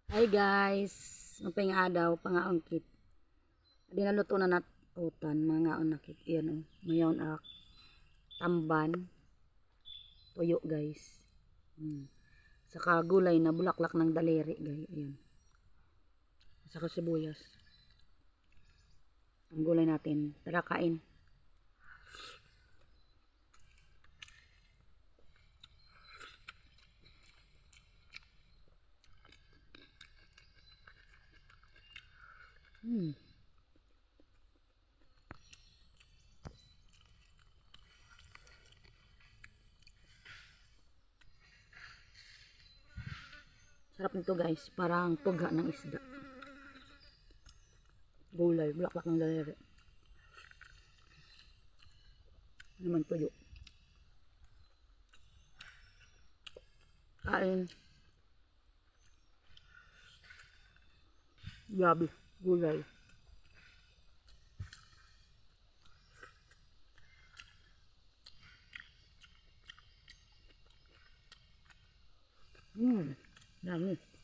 Hi guys, mapay nga daw pangaangkit. Di naluto na natutan mga onakit. Iyan oh, mayon ak tamban, tuyo guys. Saka gulay na bulaklak ng daliri guys. Ayan. Saka sibuyas. Ang gulay natin. Tara kain. Sarap nito guys, parang tugha ng isda. Gulay, bulaklak ng daliri. Naman tuyo. Kain. Grabe, gulay. Dami.